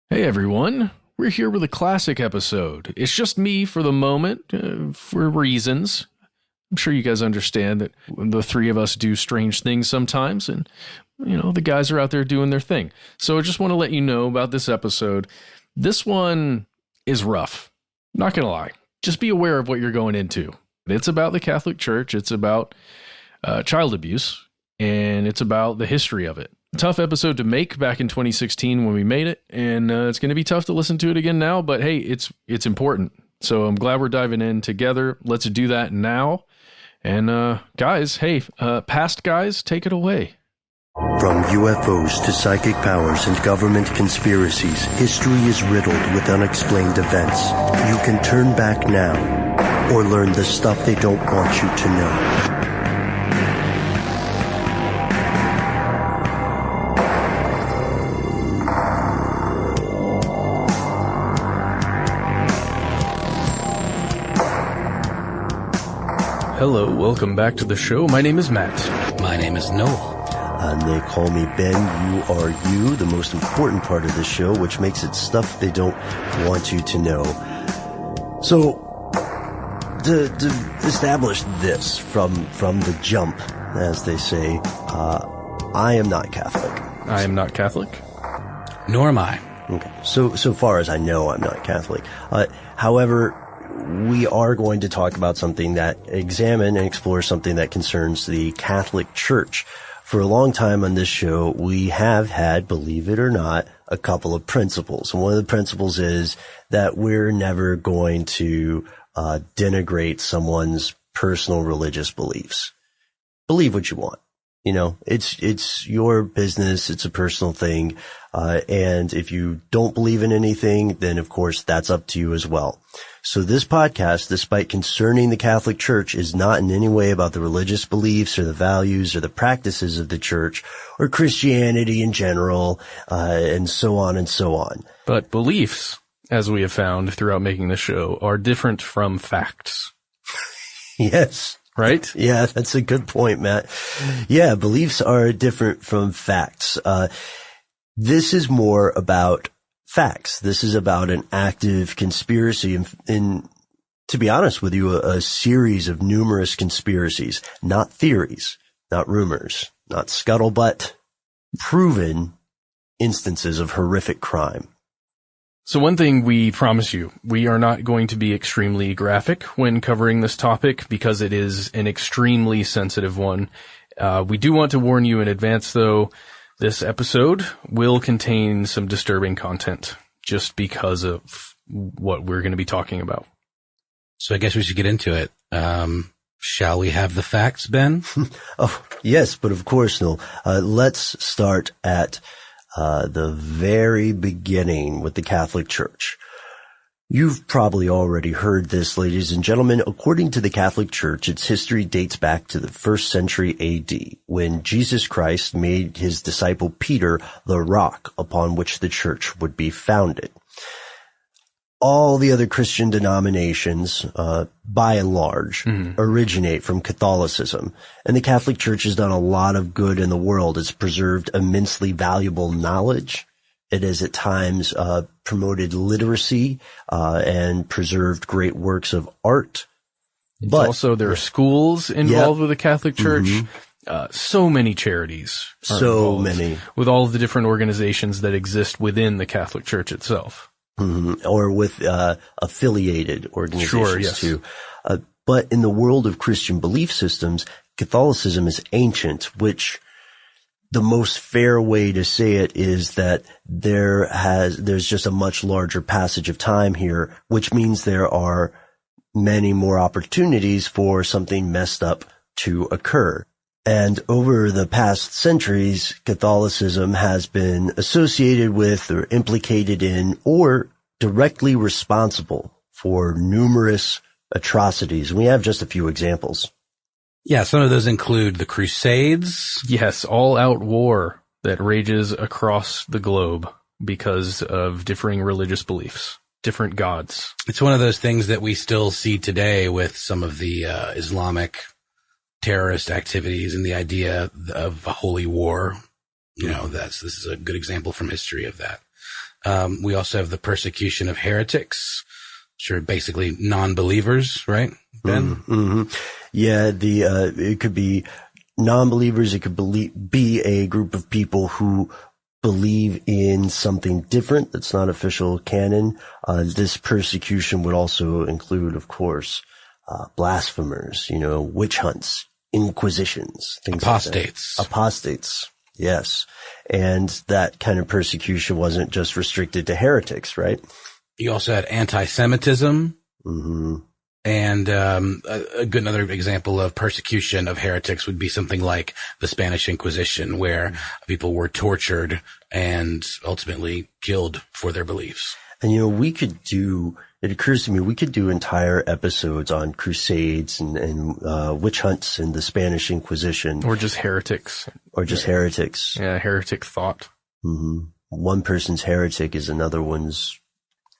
Hey everyone, we're here with a classic episode. It's just me for the moment, for reasons. I'm sure you guys understand that the three of us do strange things sometimes, and, the guys are out there doing their thing. So I just want to let you know about this episode. This one is rough. Not going to lie. Just be aware of what you're going into. It's about the Catholic Church. It's about child abuse, and it's about the history of it. Tough episode to make back in 2016 when we made it, and it's going to be tough to listen to it again now, but hey, it's important. So I'm glad we're diving in together. Let's do that now. And guys, hey, past guys, take it away. From UFOs to psychic powers and government conspiracies, history is riddled with unexplained events. You can turn back now or learn the stuff they don't want you to know. Hello, welcome back to the show. My name is Matt. My name is Noel. And they call me Ben. You are you, the most important part of the show, which makes it stuff they don't want you to know. So, to establish this from the jump, as they say, I am not Catholic. I am not Catholic. Nor am I. Okay. So far as I know, I'm not Catholic. However, we are going to talk about something that examine and explore something that concerns the Catholic Church. For a long time on this show, we have had, believe it or not, a couple of principles. And one of the principles is that we're never going to denigrate someone's personal religious beliefs. Believe what you want. It's your business. It's a personal thing. And if you don't believe in anything, then of course that's up to you as well. So this podcast, despite concerning the Catholic Church, is not in any way about the religious beliefs or the values or the practices of the Church or Christianity in general, and so on and so on. But beliefs, as we have found throughout making the show, are different from facts. Yes. Right? Yeah, that's a good point, Matt. Yeah, beliefs are different from facts. This is more about facts. This is about an active conspiracy and to be honest with you, a series of numerous conspiracies, not theories, not rumors, not scuttlebutt, proven instances of horrific crime. So one thing we promise you, we are not going to be extremely graphic when covering this topic because it is an extremely sensitive one. We do want to warn you in advance, though, this episode will contain some disturbing content just because of what we're going to be talking about. So I guess we should get into it. Shall we have the facts, Ben? Oh, yes, but of course, no. Let's start at the very beginning with the Catholic Church. You've probably already heard this, ladies and gentlemen. According to the Catholic Church, its history dates back to the 1st century AD, when Jesus Christ made his disciple Peter the rock upon which the church would be founded. All the other Christian denominations, by and large, originate from Catholicism. And the Catholic Church has done a lot of good in the world. It's preserved immensely valuable knowledge. It has at times promoted literacy and preserved great works of art. But also there are schools involved with the Catholic Church. So many charities. So many. With all of the different organizations that exist within the Catholic Church itself. Or with affiliated organizations sure, yes. too. But in the world of Christian belief systems, Catholicism is ancient, which the most fair way to say it is that there's just a much larger passage of time here, which means there are many more opportunities for something messed up to occur. And over the past centuries, Catholicism has been associated with or implicated in or directly responsible for numerous atrocities. We have just a few examples. Yeah, some of those include the Crusades. Yes, all-out war that rages across the globe because of differing religious beliefs, different gods. It's one of those things that we still see today with some of the Islamic terrorist activities and the idea of a holy war. This is a good example from history of that. We also have the persecution of heretics, which are basically non-believers, right, Ben? Mm-hmm. Yeah, it could be non-believers. It could be a group of people who believe in something different that's not official canon. This persecution would also include, of course, blasphemers, witch hunts, inquisitions, things Apostates. like that. Apostates. Yes. And that kind of persecution wasn't just restricted to heretics, right? You also had anti-Semitism. Mm-hmm. And another example of persecution of heretics would be something like the Spanish Inquisition, where people were tortured and ultimately killed for their beliefs. And, it occurs to me, we could do entire episodes on crusades and witch hunts and the Spanish Inquisition. Or just heretics. Heretics. Yeah, heretic thought. Mm-hmm. One person's heretic is another one's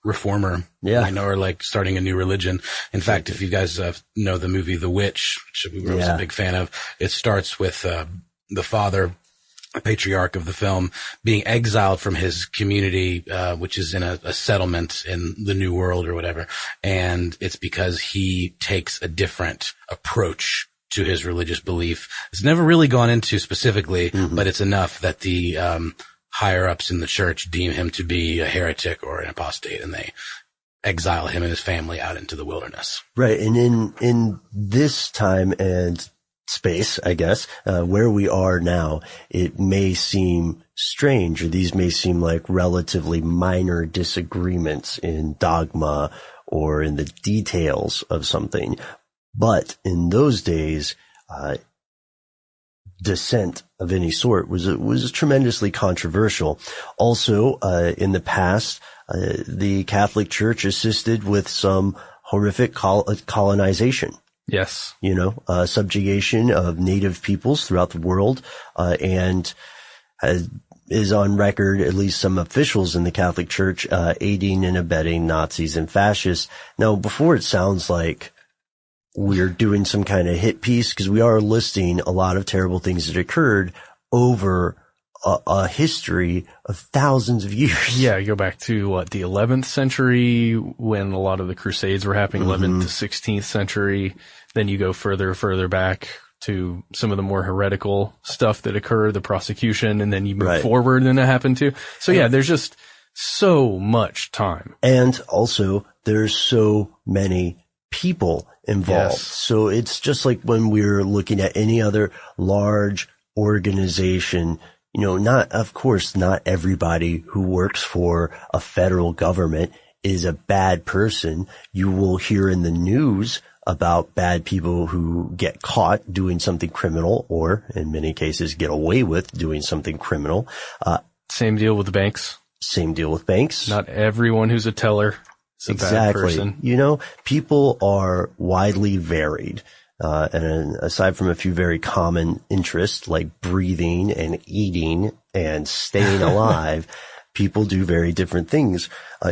reformer. Yeah. Or like starting a new religion. In fact, if you guys know the movie The Witch, which we were a big fan of, it starts with the father, a patriarch of the film, being exiled from his community, which is in a settlement in the New World or whatever. And it's because he takes a different approach to his religious belief. It's never really gone into specifically, but it's enough that the higher ups in the church deem him to be a heretic or an apostate, and they exile him and his family out into the wilderness. Right. And in this time and space, I guess, where we are now, it may seem strange, or these may seem like relatively minor disagreements in dogma or in the details of something. But in those days, dissent of any sort was tremendously controversial. Also, in the past, the Catholic Church assisted with some horrific colonization. Yes. Subjugation of native peoples throughout the world, and is on record, at least some officials in the Catholic Church, aiding and abetting Nazis and fascists. Now, before it sounds like we're doing some kind of hit piece, because we are listing a lot of terrible things that occurred over a history of thousands of years. Yeah, you go back to the 11th century when a lot of the Crusades were happening, 11th to 16th century. Then you go further back to some of the more heretical stuff that occurred, the prosecution, and then you move forward and it happened too. So yeah, there's just so much time. And also there's so many people involved. Yes. So it's just like when we're looking at any other large organization, not everybody who works for a federal government is a bad person. You will hear in the news about bad people who get caught doing something criminal, or in many cases get away with doing something criminal. Same deal with the banks. Same deal with banks. Not everyone who's a teller is a bad person. People are widely varied. And aside from a few very common interests like breathing and eating and staying alive, people do very different things,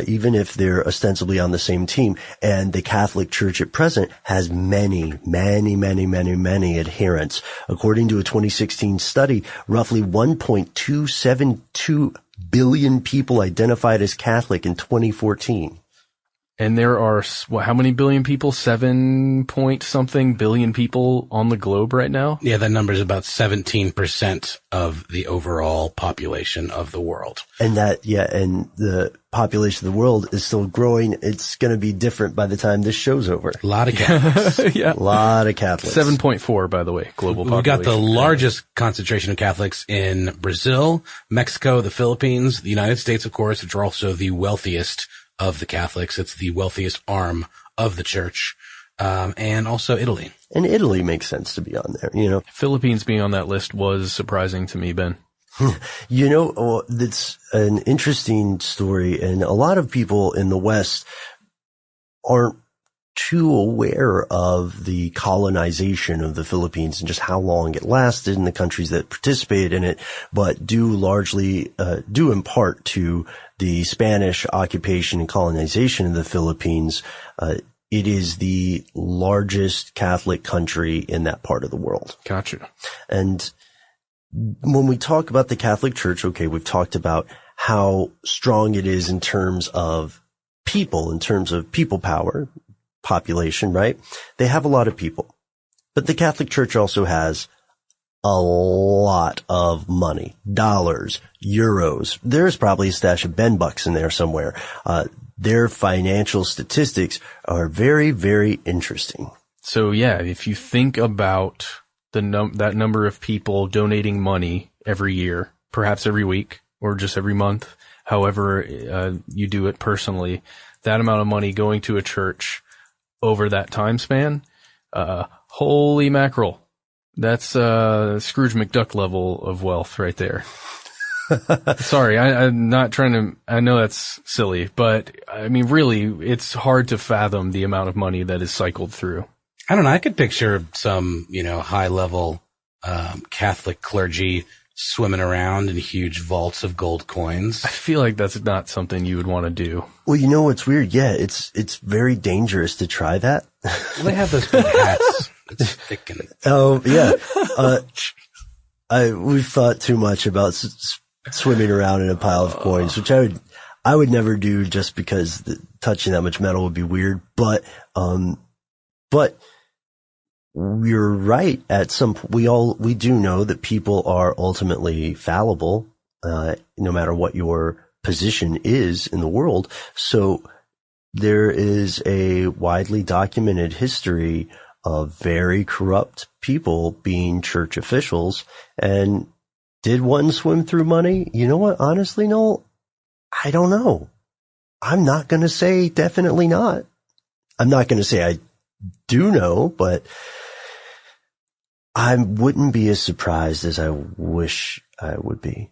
even if they're ostensibly on the same team. And the Catholic Church at present has many adherents. According to a 2016 study, roughly 1.272 billion people identified as Catholic in 2014. And there are, how many billion people? 7 point something billion people on the globe right now? Yeah, that number is about 17% of the overall population of the world. And and the population of the world is still growing. It's going to be different by the time this show's over. A lot of Catholics. Yeah. A lot of Catholics. 7.4, by the way, global population. We've got the largest concentration of Catholics in Brazil, Mexico, the Philippines, the United States, of course, which are also the wealthiest of the Catholics. It's the wealthiest arm of the church, and also Italy. And Italy makes sense to be on there, Philippines being on that list was surprising to me, Ben. That's an interesting story, and a lot of people in the West aren't too aware of the colonization of the Philippines and just how long it lasted and the countries that participated in it, but due in part to the Spanish occupation and colonization of the Philippines. It is the largest Catholic country in that part of the world. Gotcha. And when we talk about the Catholic Church, okay, we've talked about how strong it is in terms of people power, population, right? They have a lot of people. But the Catholic Church also has a lot of money, dollars, euros. There's probably a stash of Ben bucks in there somewhere. Their financial statistics are very, very interesting. So yeah, if you think about that number of people donating money every year, perhaps every week or just every month, however you do it personally, that amount of money going to a church over that time span, holy mackerel. That's Scrooge McDuck level of wealth right there. Sorry, I'm not trying to, I know that's silly, but I mean, really, it's hard to fathom the amount of money that is cycled through. I don't know. I could picture some, high level, Catholic clergy swimming around in huge vaults of gold coins. I feel like that's not something you would want to do. Well, you know what's weird? Yeah, it's very dangerous to try that. Well, they have those big hats. It's thick and... Oh, yeah. We've thought too much about swimming around in a pile of coins, which I would never do just because touching that much metal would be weird. But you're right. At some, we do know that people are ultimately fallible, no matter what your position is in the world. So there is a widely documented history of very corrupt people being church officials. And did one swim through money? You know what? Honestly, Noel, I don't know. I'm not going to say definitely not. I'm not going to say I do know, but I wouldn't be as surprised as I wish I would be.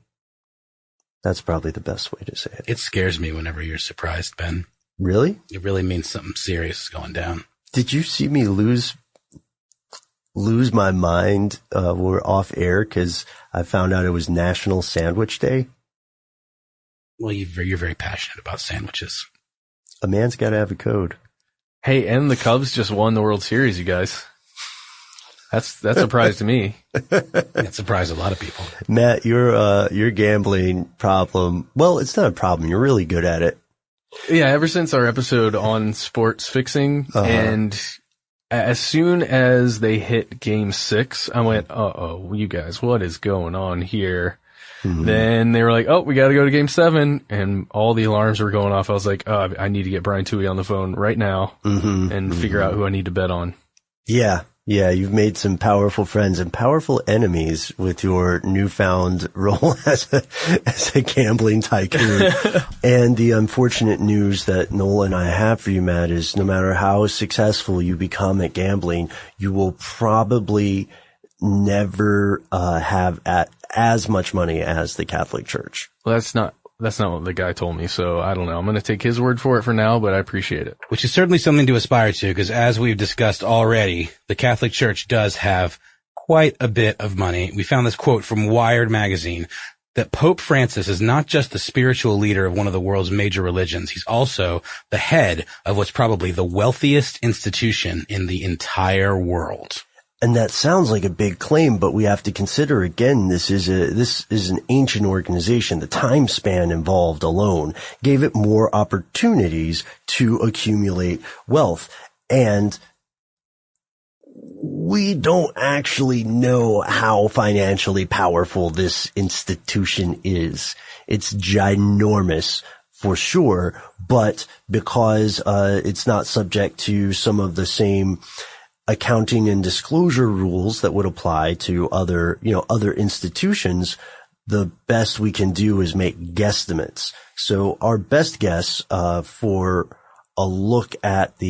That's probably the best way to say it. It scares me whenever you're surprised, Ben. Really? It really means something serious is going down. Did you see me lose my mind? We're off air because I found out it was National Sandwich Day. Well, you're very passionate about sandwiches. A man's got to have a code. Hey, and the Cubs just won the World Series, you guys. That surprised me. It surprised a lot of people. Matt, your gambling problem. Well, it's not a problem. You're really good at it. Yeah, ever since our episode on sports fixing, and as soon as they hit Game 6, I went, uh-oh, you guys, what is going on here? Mm-hmm. Then they were like, oh, we got to go to Game 7, and all the alarms were going off. I was like, oh, I need to get Brian Toohey on the phone right now and figure out who I need to bet on. Yeah, you've made some powerful friends and powerful enemies with your newfound role as a gambling tycoon. And the unfortunate news that Noel and I have for you, Matt, is no matter how successful you become at gambling, you will probably never have as much money as the Catholic Church. Well, that's not what the guy told me, so I don't know. I'm going to take his word for it for now, but I appreciate it. Which is certainly something to aspire to, because as we've discussed already, the Catholic Church does have quite a bit of money. We found this quote from Wired magazine that Pope Francis is not just the spiritual leader of one of the world's major religions. He's also the head of what's probably the wealthiest institution in the entire world. And that sounds like a big claim, but we have to consider again, this is an ancient organization. The time span involved alone gave it more opportunities to accumulate wealth. And we don't actually know how financially powerful this institution is. It's ginormous for sure, but because it's not subject to some of the same accounting and disclosure rules that would apply to other institutions, the best we can do is make guesstimates. So our best guess for a look at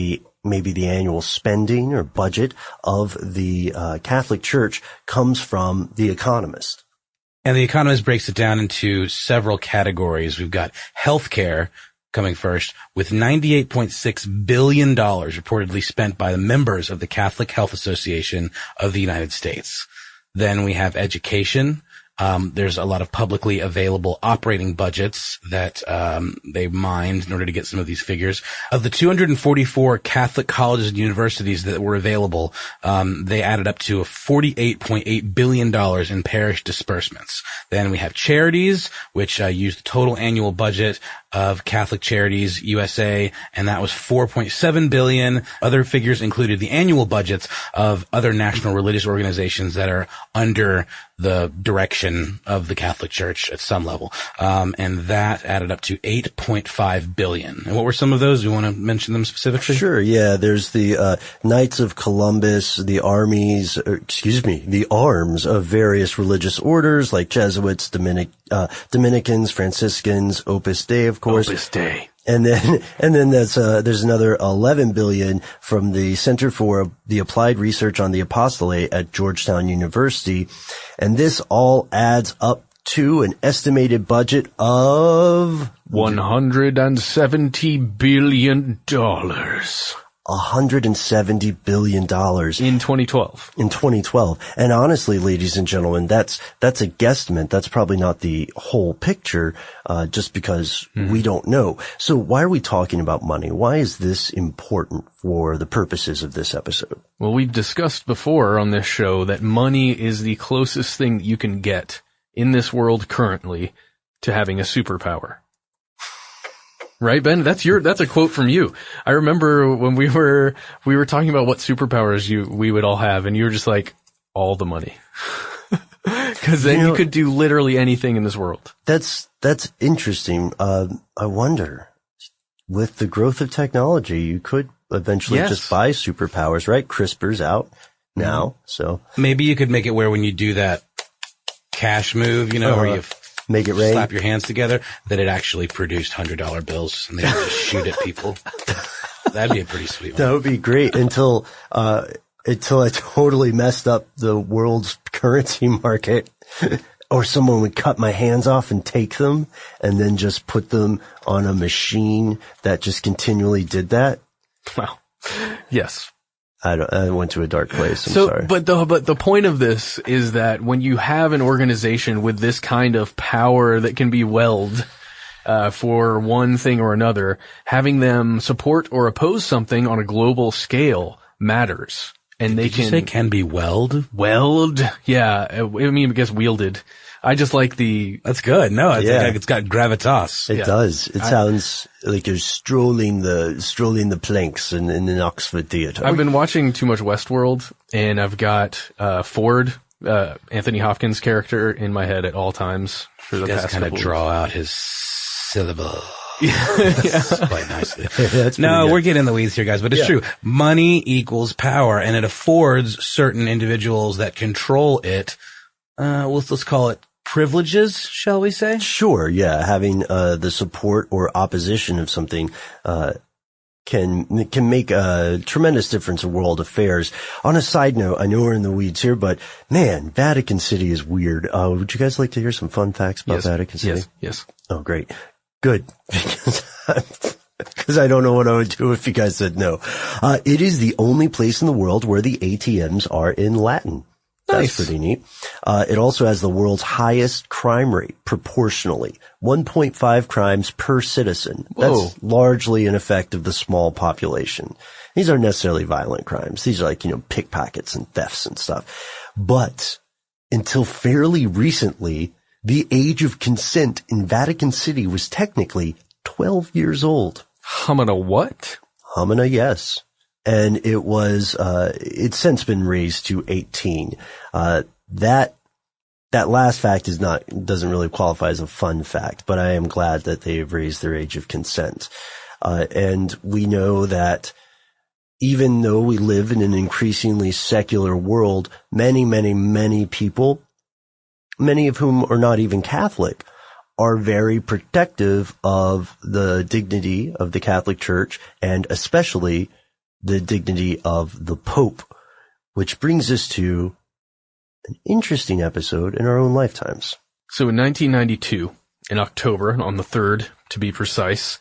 maybe the annual spending or budget of the Catholic Church comes from The Economist. And The Economist breaks it down into several categories. We've got healthcare coming first, with $98.6 billion reportedly spent by the members of the Catholic Health Association of the United States. Then we have education, There's a lot of publicly available operating budgets that they mined in order to get some of these figures. Of the 244 Catholic colleges and universities that were available, they added up to $48.8 billion in parish disbursements. Then we have charities, which use the total annual budget of Catholic Charities USA, and that was $4.7 billion. Other figures included the annual budgets of other national religious organizations that are under the direction of the Catholic Church at some level. And that added up to $8.5 billion. And what were some of those? Do you want to mention them specifically? Sure, yeah. There's the Knights of Columbus, the arms of various religious orders like Jesuits, Dominicans, Franciscans, Opus Dei, of course. Opus Dei. And then there's another 11 billion from the Center for the Applied Research on the Apostolate at Georgetown University. And this all adds up to an estimated budget of $170 billion. $170 billion. In 2012. In 2012. And honestly, ladies and gentlemen, that's a guesstimate. That's probably not the whole picture, just because we don't know. So why are we talking about money? Why is this important for the purposes of this episode? Well, we've discussed before on this show that money is the closest thing that you can get in this world currently to having a superpower. Right, Ben? That's a quote from you. I remember when we were talking about what superpowers we would all have, and you were just like, all the money. Cause then you could do literally anything in this world. That's interesting. I wonder, with the growth of technology, you could eventually just buy superpowers, right? CRISPR's out now, so. Maybe you could make it where when you do that cash move, where you make it rain, slap your hands together, that it actually produced $100 bills and they would just shoot at people. That'd be a pretty sweet one. That would be great until I totally messed up the world's currency market, or someone would cut my hands off and take them and then just put them on a machine that just continually did that. Wow. Yes. I went to a dark place. I'm sorry. But the point of this is that when you have an organization with this kind of power that can be willed, for one thing or another, having them support or oppose something on a global scale matters. And they can be weld? Weld? Yeah. I mean, I guess wielded. I just like That's good. No, it's got gravitas. It does. It sounds like you're strolling the planks in an Oxford theater. I've been watching too much Westworld, and I've got Ford, Anthony Hopkins' character in my head at all times for the past couple. Kind of draw out his syllable. Yeah. Quite nicely. We're getting in the weeds here, guys, but it's true. Money equals power, and it affords certain individuals that control it, let's call it privileges, shall we say? Sure, yeah. Having the support or opposition of something can make a tremendous difference in world affairs. On a side note, I know we're in the weeds here, but man, Vatican City is weird. Would you guys like to hear some fun facts about Vatican City? Yes. Oh, great. Good. Because I don't know what I would do if you guys said no. It is the only place in the world where the ATMs are in Latin. Nice. That's pretty neat. It also has the world's highest crime rate proportionally. 1.5 crimes per citizen. Whoa. That's largely an effect of the small population. These aren't necessarily violent crimes. These are like, pickpockets and thefts and stuff. But until fairly recently, the age of consent in Vatican City was technically 12 years old. Humana what? Humana, yes. And it was, it's since been raised to 18. That last fact doesn't really qualify as a fun fact, but I am glad that they've raised their age of consent. And we know that even though we live in an increasingly secular world, many, many, many people, many of whom are not even Catholic, are very protective of the dignity of the Catholic Church and especially the dignity of the Pope, which brings us to an interesting episode in our own lifetimes. So in 1992, in October, on the 3rd to be precise,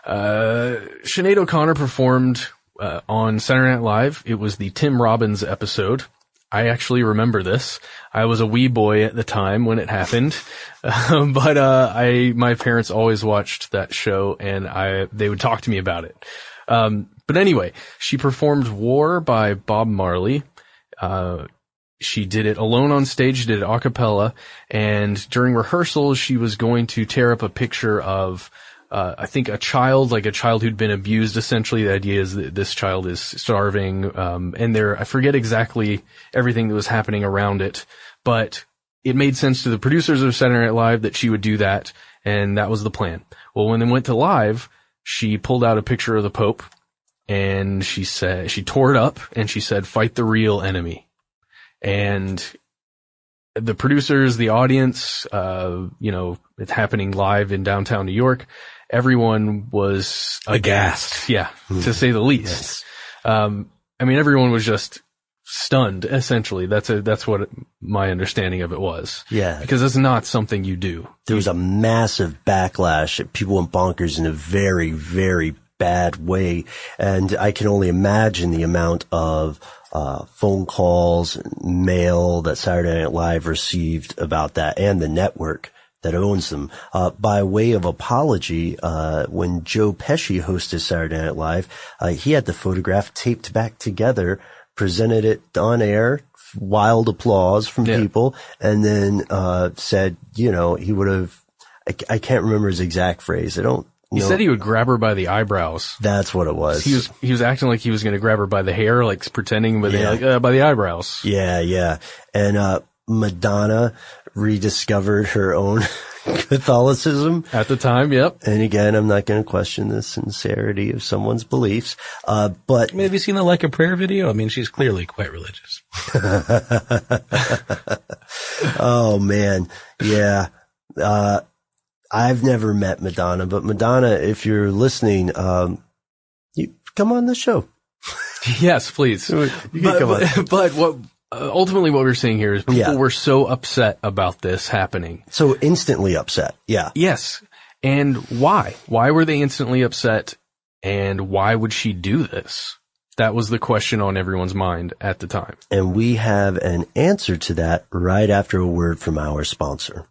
Sinead O'Connor performed on Saturday Night Live. It was the Tim Robbins episode. I actually remember this. I was a wee boy at the time when it happened. But my parents always watched that show and they would talk to me about it. But anyway, she performed War by Bob Marley. She did it alone on stage, did it a cappella, and during rehearsals, she was going to tear up a picture of, I think a child who'd been abused. Essentially, the idea is that this child is starving, and I forget exactly everything that was happening around it, but it made sense to the producers of Saturday Night Live that she would do that, and that was the plan. Well, when they went to live, she pulled out a picture of the Pope, and she tore it up, and she said, "Fight the real enemy." And the producers, the audience, it's happening live in downtown New York. Everyone was aghast. Yeah, to say the least. Yes. Everyone was just stunned, essentially. That's what my understanding of it was. Yeah. Because it's not something you do. There was a massive backlash. People went bonkers in a very, very bad way. And I can only imagine the amount of phone calls, mail that Saturday Night Live received about that, and the network that owns them. By way of apology, when Joe Pesci hosted Saturday Night Live, he had the photograph taped back together, presented it on air, wild applause from people, and then said, he would have, I can't remember his exact phrase. He said he would grab her by the eyebrows. That's what it was. He was acting like he was going to grab her by the hair, like pretending, but by the eyebrows. Yeah, yeah. And Madonna rediscovered her own Catholicism at the time. Yep. And again, I'm not going to question the sincerity of someone's beliefs. But have you seen the Like a Prayer video? She's clearly quite religious. Oh man, yeah. I've never met Madonna, but Madonna, if you're listening, you come on the show. Yes, please. You can come on. But what ultimately what we're seeing here is people were so upset about this happening. So instantly upset. Yeah. Yes. And why? Why were they instantly upset? And why would she do this? That was the question on everyone's mind at the time. And we have an answer to that right after a word from our sponsor.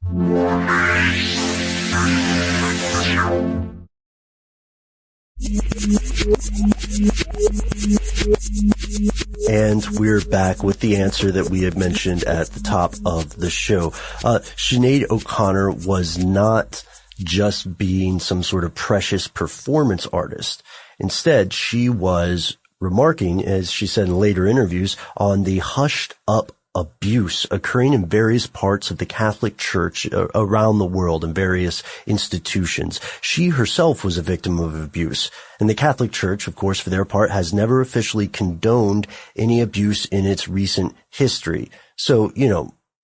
And we're back with the answer that we had mentioned at the top of the show. Sinead O'Connor was not just being some sort of precious performance artist. Instead, she was remarking, as she said in later interviews, on the hushed up abuse occurring in various parts of the Catholic Church around the world in various institutions. She herself was a victim of abuse. And the Catholic Church, of course, for their part, has never officially condoned any abuse in its recent history. So,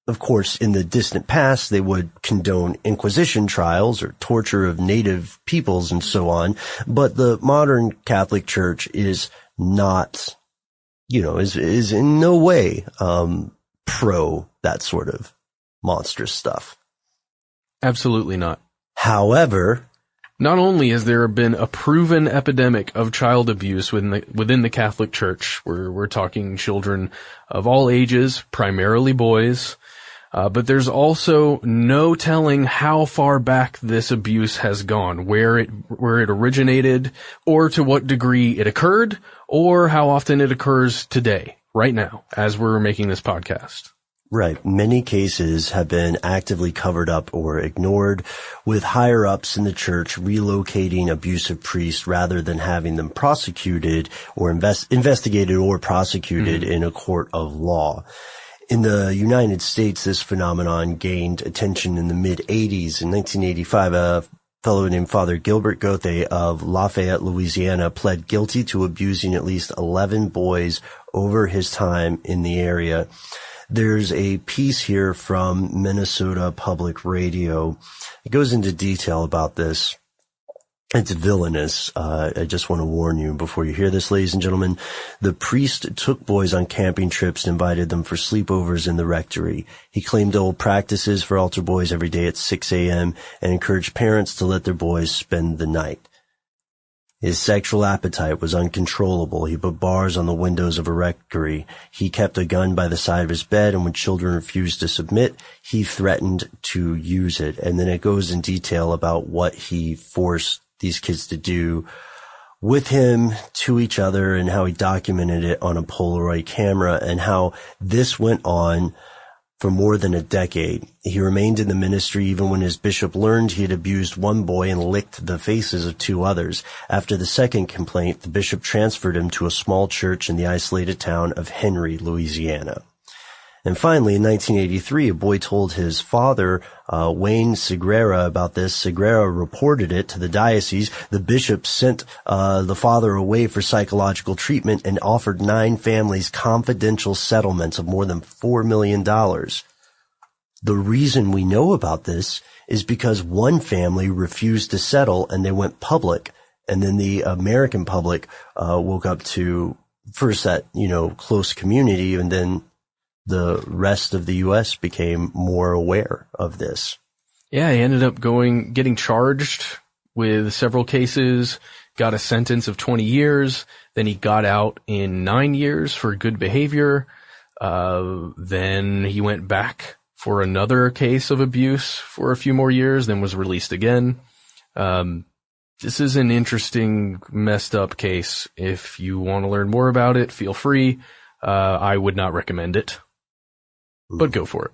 of course, in the distant past, they would condone Inquisition trials or torture of native peoples and so on. But the modern Catholic Church is not, is in no way, pro that sort of monstrous stuff. Absolutely not. However, not only has there been a proven epidemic of child abuse within the Catholic Church, we're talking children of all ages, primarily boys, but there's also no telling how far back this abuse has gone, where it originated, or to what degree it occurred, or how often it occurs today, right now, as we're making this podcast. Right. Many cases have been actively covered up or ignored, with higher ups in the church relocating abusive priests rather than having them prosecuted or investigated or prosecuted in a court of law. In the United States, this phenomenon gained attention in the mid-'80s. In 1985, a fellow named Father Gilbert Gothe of Lafayette, Louisiana, pled guilty to abusing at least 11 boys over his time in the area. There's a piece here from Minnesota Public Radio. It goes into detail about this. It's villainous. I just want to warn you before you hear this, ladies and gentlemen. The priest took boys on camping trips and invited them for sleepovers in the rectory. He claimed old practices for altar boys every day at 6 a.m. and encouraged parents to let their boys spend the night. His sexual appetite was uncontrollable. He put bars on the windows of a rectory. He kept a gun by the side of his bed, and when children refused to submit, he threatened to use it. And then it goes in detail about what he forced these kids to do with him, to each other, and how he documented it on a Polaroid camera, and how this went on for more than a decade. He remained in the ministry even when his bishop learned he had abused one boy and licked the faces of 2 others. After the second complaint, the bishop transferred him to a small church in the isolated town of Henry, Louisiana. And finally, in 1983, a boy told his father, Wayne Segrera, about this. Segrera reported it to the diocese. The bishop sent the father away for psychological treatment and offered 9 families confidential settlements of more than $4 million. The reason we know about this is because one family refused to settle and they went public. And then the American public woke up to first that, close community, and then the rest of the U.S. became more aware of this. Yeah, he ended up getting charged with several cases, got a sentence of 20 years. Then he got out in 9 years for good behavior. Then he went back for another case of abuse for a few more years, then was released again. This is an interesting, messed up case. If you want to learn more about it, feel free. I would not recommend it, but go for it.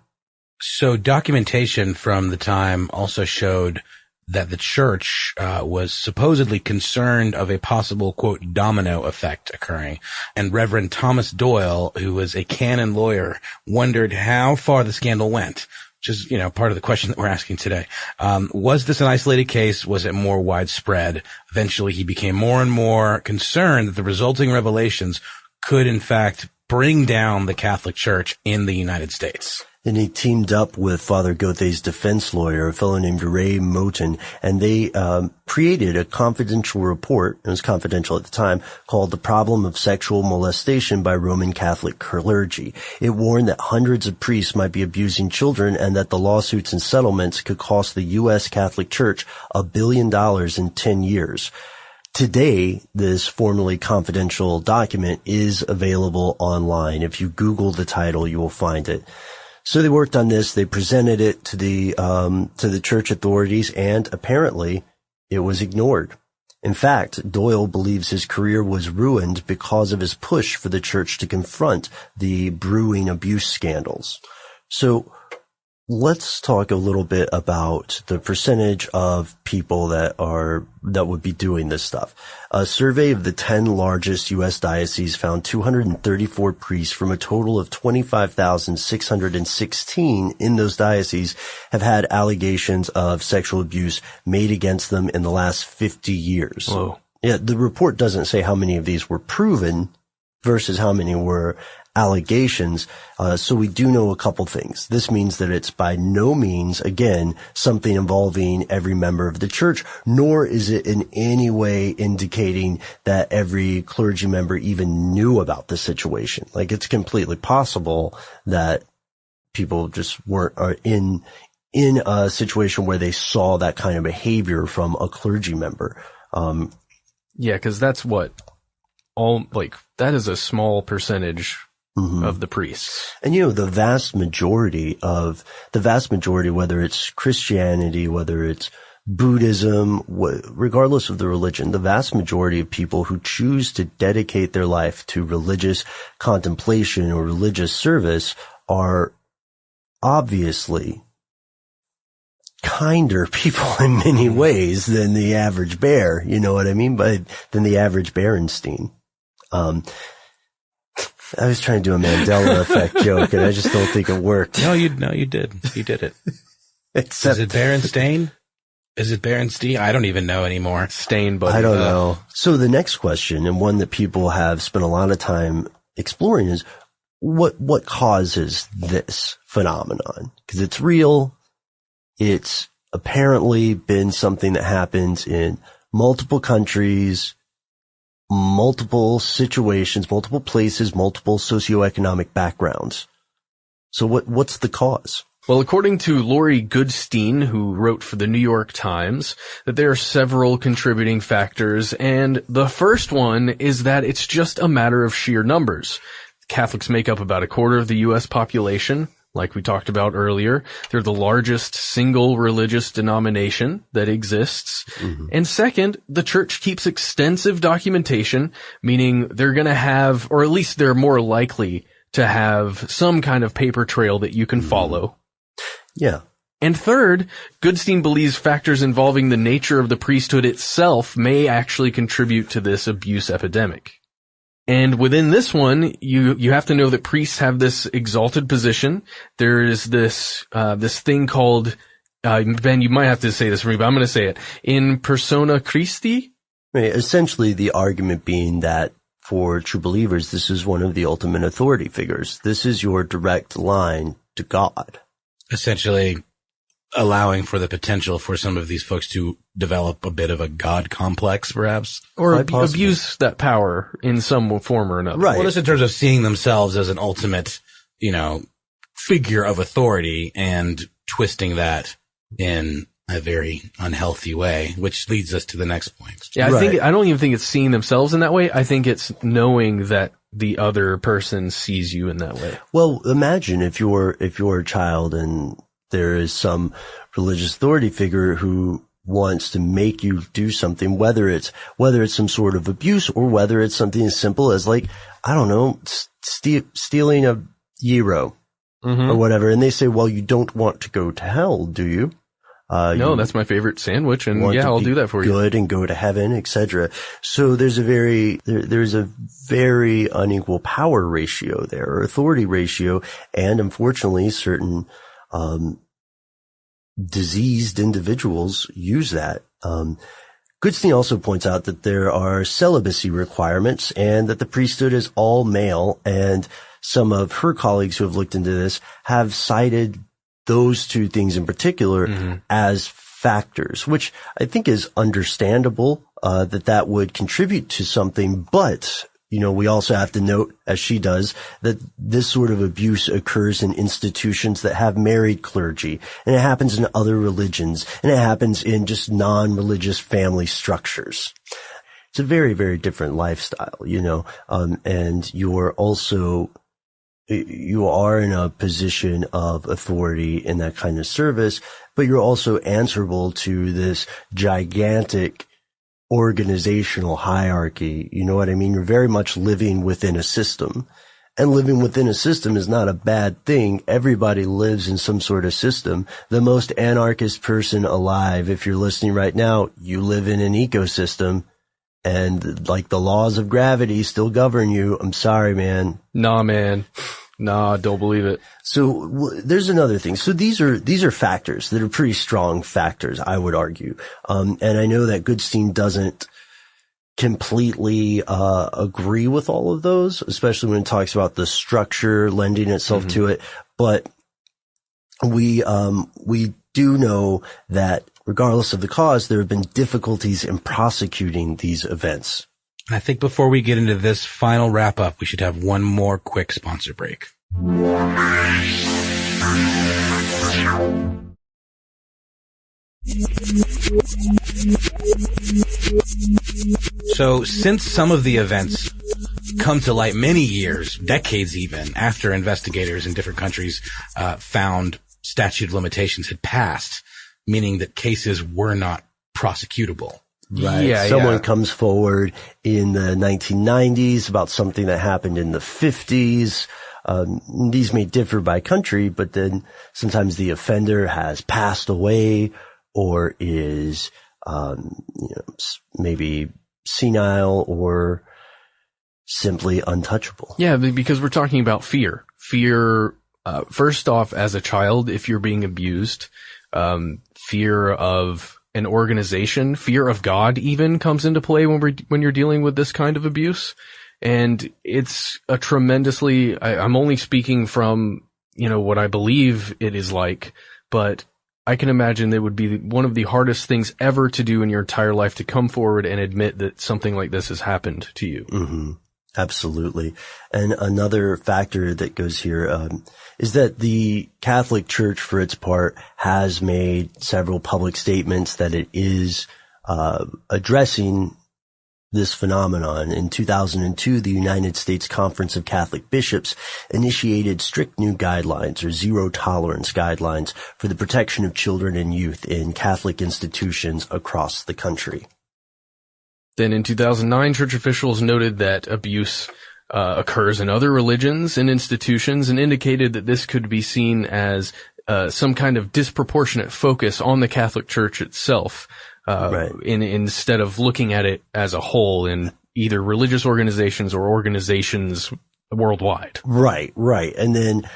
So documentation from the time also showed that the church was supposedly concerned of a possible, quote, domino effect occurring. And Reverend Thomas Doyle, who was a canon lawyer, wondered how far the scandal went, which is, part of the question that we're asking today. Was this an isolated case? Was it more widespread? Eventually, he became more and more concerned that the resulting revelations could, in fact, bring down the Catholic Church in the United States. Then he teamed up with Father Gothe's defense lawyer, a fellow named Ray Moten, and they created a confidential report, it was confidential at the time, called The Problem of Sexual Molestation by Roman Catholic Clergy. It warned that hundreds of priests might be abusing children and that the lawsuits and settlements could cost the U.S. Catholic Church $1 billion in 10 years. Today, this formerly confidential document is available online. If you Google the title, you will find it. So they worked on this. They presented it to the church authorities, and apparently it was ignored. In fact, Doyle believes his career was ruined because of his push for the church to confront the brewing abuse scandals. So let's talk a little bit about the percentage of people that would be doing this stuff. A survey of the 10 largest U.S. dioceses found 234 priests from a total of 25,616 in those dioceses have had allegations of sexual abuse made against them in the last 50 years. Whoa. Yeah, the report doesn't say how many of these were proven versus how many were allegations. So we do know a couple things. This means that it's by no means, again, something involving every member of the church, nor is it in any way indicating that every clergy member even knew about the situation. Like, it's completely possible that people just are in a situation where they saw that kind of behavior from a clergy member. Yeah, because that's that is a small percentage of the priests. And the vast majority, whether it's Christianity, whether it's Buddhism, regardless of the religion, the vast majority of people who choose to dedicate their life to religious contemplation or religious service are obviously kinder people in many ways than the average bear, you know what I mean? Than the average Berenstein. I was trying to do a Mandela effect joke, and I just don't think it worked. No, you did. You did it. Is it Berenstain? Is it Berenstein? I don't even know anymore. Stain, but I don't know. So the next question, and one that people have spent a lot of time exploring, is what causes this phenomenon? Because it's real. It's apparently been something that happens in multiple countries, multiple situations, multiple places, multiple socioeconomic backgrounds. So what's the cause? Well, according to Lori Goodstein, who wrote for the New York Times, that there are several contributing factors, and the first one is that it's just a matter of sheer numbers. Catholics make up about a quarter of the U.S. population, like we talked about earlier. They're the largest single religious denomination that exists. Mm-hmm. And second, the church keeps extensive documentation, meaning they're going to have, or at least they're more likely to have, some kind of paper trail that you can follow. Yeah. And third, Goodstein believes factors involving the nature of the priesthood itself may actually contribute to this abuse epidemic. And within this one, you have to know that priests have this exalted position. There is this thing called, Ben, you might have to say this for me, but I'm going to say it, in persona Christi. Right. Essentially, the argument being that for true believers, this is one of the ultimate authority figures. This is your direct line to God. Essentially allowing for the potential for some of these folks to develop a bit of a God complex, perhaps. Or abuse that power in some form or another. Right. Well, just in terms of seeing themselves as an ultimate, figure of authority and twisting that in a very unhealthy way, which leads us to the next point. Yeah, I don't even think it's seeing themselves in that way. I think it's knowing that the other person sees you in that way. Well, imagine if you're a child and there is some religious authority figure who wants to make you do something, whether it's some sort of abuse or whether it's something as simple as, like, I don't know, stealing a gyro or whatever. And they say, well, you don't want to go to hell, do you? No, that's my favorite sandwich, and yeah, I'll do that for you. Good and go to heaven, etc. So there's a very unequal power ratio there, or authority ratio, and unfortunately, certain diseased individuals use that. Goodstein also points out that there are celibacy requirements, and that the priesthood is all male, and some of her colleagues who have looked into this have cited those two things in particular as factors, which I think is understandable, that would contribute to something. But, we also have to note, as she does, that this sort of abuse occurs in institutions that have married clergy, and it happens in other religions, and it happens in just non-religious family structures. It's a very, very different lifestyle, and you are in a position of authority in that kind of service, but you're also answerable to this gigantic organizational hierarchy. You know what I mean? You're very much living within a system, and living within a system is not a bad thing. Everybody lives in some sort of system. The most anarchist person alive, if you're listening right now, you live in an ecosystem. And like the laws of gravity still govern you. I'm sorry, man. Nah, man. Nah, don't believe it. So there's another thing. So these are factors that are pretty strong factors, I would argue. And I know that Goodstein doesn't completely agree with all of those, especially when it talks about the structure lending itself to it. But we do know that regardless of the cause, there have been difficulties in prosecuting these events. I think before we get into this final wrap up, we should have one more quick sponsor break. So since some of the events come to light many years, decades even, after investigators in different countries found statute of limitations had passed, meaning that cases were not prosecutable. Right. Yeah, someone comes forward in the 1990s about something that happened in the 50s. These may differ by country, but then sometimes the offender has passed away or is, maybe senile or simply untouchable. Yeah, because we're talking about fear. Fear, first off, as a child, if you're being abused, fear of an organization, fear of God even comes into play when you're dealing with this kind of abuse. And it's a tremendously, I'm only speaking from, what I believe it is like, but I can imagine it would be one of the hardest things ever to do in your entire life, to come forward and admit that something like this has happened to you. Mm-hmm. Absolutely. And another factor that goes here is that the Catholic Church, for its part, has made several public statements that it is addressing this phenomenon. In 2002, the United States Conference of Catholic Bishops initiated strict new guidelines, or zero tolerance guidelines, for the protection of children and youth in Catholic institutions across the country. Then in 2009, church officials noted that abuse occurs in other religions and institutions, and indicated that this could be seen as some kind of disproportionate focus on the Catholic Church itself, right, instead of looking at it as a whole in either religious organizations or organizations worldwide. Right. And then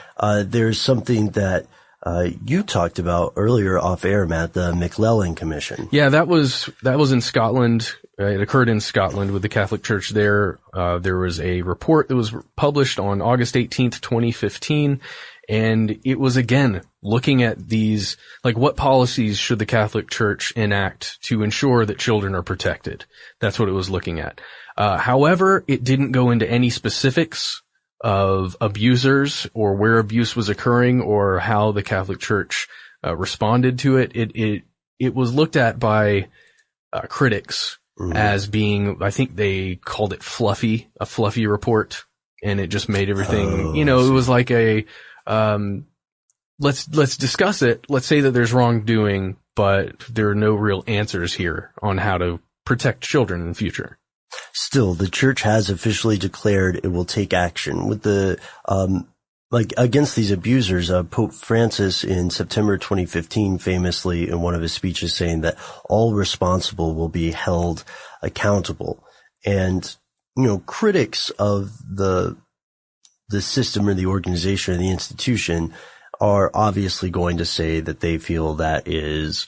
there's something that you talked about earlier off air, Matt, the McClellan Commission. Yeah, that was in Scotland. It occurred in Scotland with the Catholic Church there. There was a report that was published on August 18th, 2015. And it was, again, looking at these, like, what policies should the Catholic Church enact to ensure that children are protected? That's what it was looking at. However, it didn't go into any specifics of abusers or where abuse was occurring or how the Catholic Church responded to it. It was looked at by critics as being, I think they called it a fluffy report, and it just made everything, it was like a let's discuss it. Let's say that there's wrongdoing, but there are no real answers here on how to protect children in the future. Still, the church has officially declared it will take action with the, against these abusers. Pope Francis in September 2015 famously in one of his speeches saying that all responsible will be held accountable. And, critics of the system or the organization or the institution are obviously going to say that they feel that is,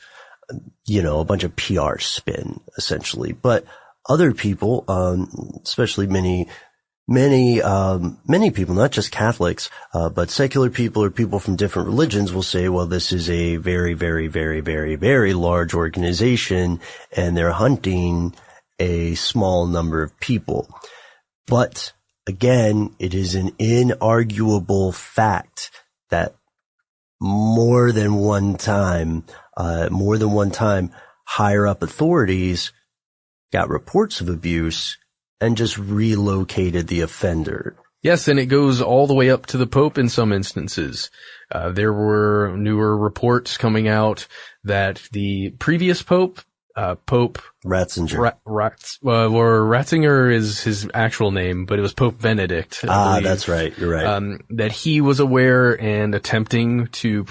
a bunch of PR spin, essentially. But other people, especially many people, not just Catholics, but secular people or people from different religions will say, well, this is a very, very, very, very, very large organization and they're hunting a small number of people. But again, it is an inarguable fact that more than one time, higher up authorities got reports of abuse and just relocated the offender. Yes, and it goes all the way up to the Pope in some instances. There were newer reports coming out that the previous Pope, Pope Ratzinger. Ratzinger is his actual name, but it was Pope Benedict. That's right. You're right. That he was aware and attempting to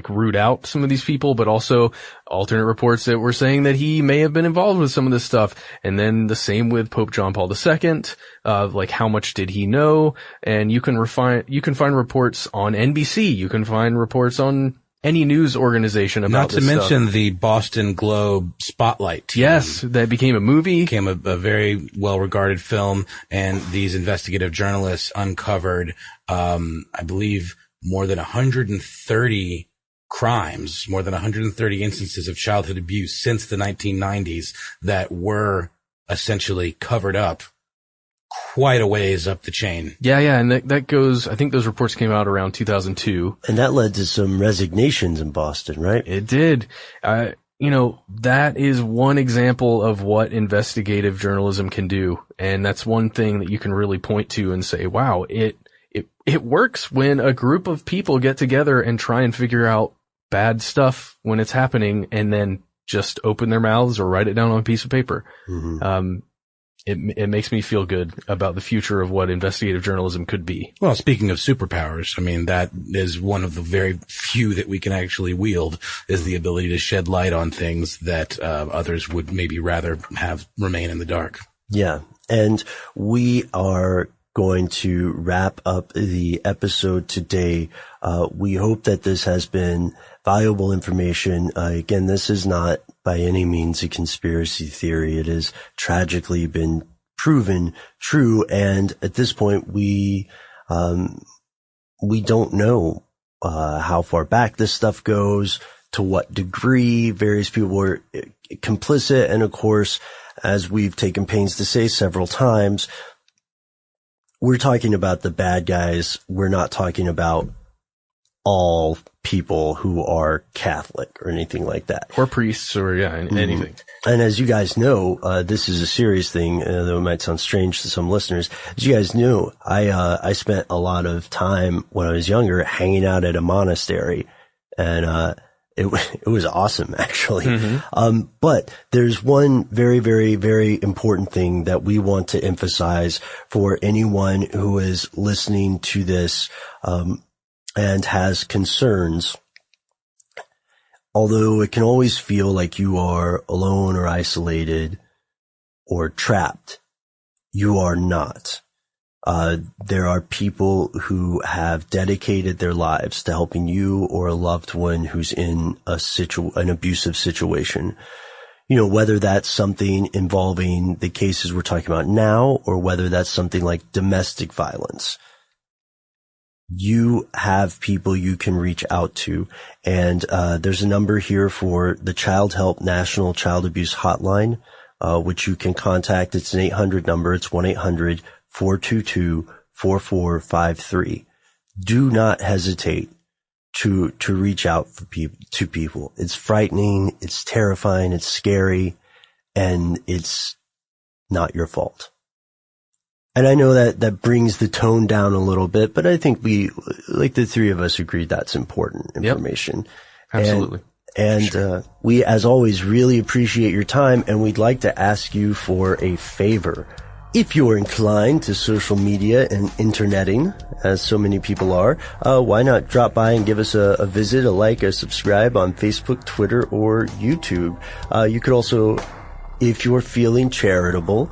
root out some of these people, but also alternate reports that were saying that he may have been involved with some of this stuff. And then the same with Pope John Paul II. How much did he know? And you can find reports on NBC. You can find reports on any news organization about this stuff. Not to mention the Boston Globe Spotlight team. Yes, that became a movie. Became a very well-regarded film, and these investigative journalists uncovered, I believe, more than 130 crimes, more than 130 instances of childhood abuse since the 1990s that were essentially covered up quite a ways up the chain. Yeah, and that goes, I think those reports came out around 2002. And that led to some resignations in Boston, right? It did. That is one example of what investigative journalism can do. And that's one thing that you can really point to and say, wow, it works when a group of people get together and try and figure out bad stuff when it's happening and then just open their mouths or write it down on a piece of paper. Mm-hmm. It makes me feel good about the future of what investigative journalism could be. Well, speaking of superpowers, I mean, that is one of the very few that we can actually wield, is the ability to shed light on things that others would maybe rather have remain in the dark. Yeah. And we are going to wrap up the episode today. We hope that this has been valuable information. Again, this is not by any means a conspiracy theory. It has tragically been proven true. And at this point, we don't know how far back this stuff goes, to what degree various people were complicit. And of course, as we've taken pains to say several times, we're talking about the bad guys. We're not talking about all people who are Catholic or anything like that. Or priests or, anything. And as you guys know, this is a serious thing, though it might sound strange to some listeners. As you guys know, I spent a lot of time when I was younger hanging out at a monastery, and it was awesome, actually. But there's one very, very, very important thing that we want to emphasize for anyone who is listening to this, and has concerns. Although it can always feel like you are alone or isolated or trapped, you are not. There are people who have dedicated their lives to helping you or a loved one who's in an abusive situation. You know, whether that's something involving the cases we're talking about now, or whether that's something like domestic violence. You have people you can reach out to, and there's a number here for the Child Help National Child Abuse Hotline, which you can contact. It's an 800 number. It's 1-800-422-4453. Do not hesitate to reach out to people. It's frightening, it's terrifying, it's scary, and it's not your fault. And I know that brings the tone down a little bit, but I think we, like the three of us, agreed that's important information. Yep. Absolutely. And we, as always, really appreciate your time, and we'd like to ask you for a favor. If you're inclined to social media and interneting, as so many people are, why not drop by and give us a visit, a like, a subscribe on Facebook, Twitter, or YouTube. You could also, if you're feeling charitable,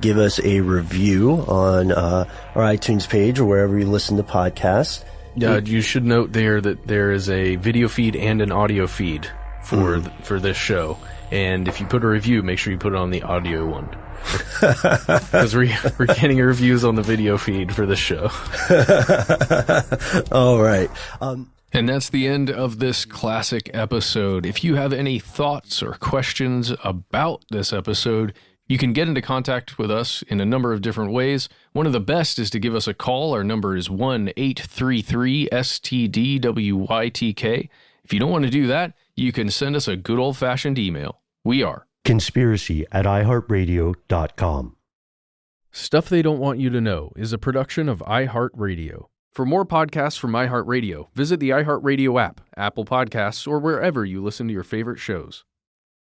give us a review on our iTunes page or wherever you listen to podcasts. You should note there that there is a video feed and an audio feed for this show. And if you put a review, make sure you put it on the audio one. Because we're getting reviews on the video feed for this show. All right. And that's the end of this classic episode. If you have any thoughts or questions about this episode, you can get into contact with us in a number of different ways. One of the best is to give us a call. Our number is 1-833-STDWYTK. If you don't want to do that, you can send us a good old-fashioned email. We are conspiracy@iHeartRadio.com. Stuff They Don't Want You to Know is a production of iHeartRadio. For more podcasts from iHeartRadio, visit the iHeartRadio app, Apple Podcasts, or wherever you listen to your favorite shows.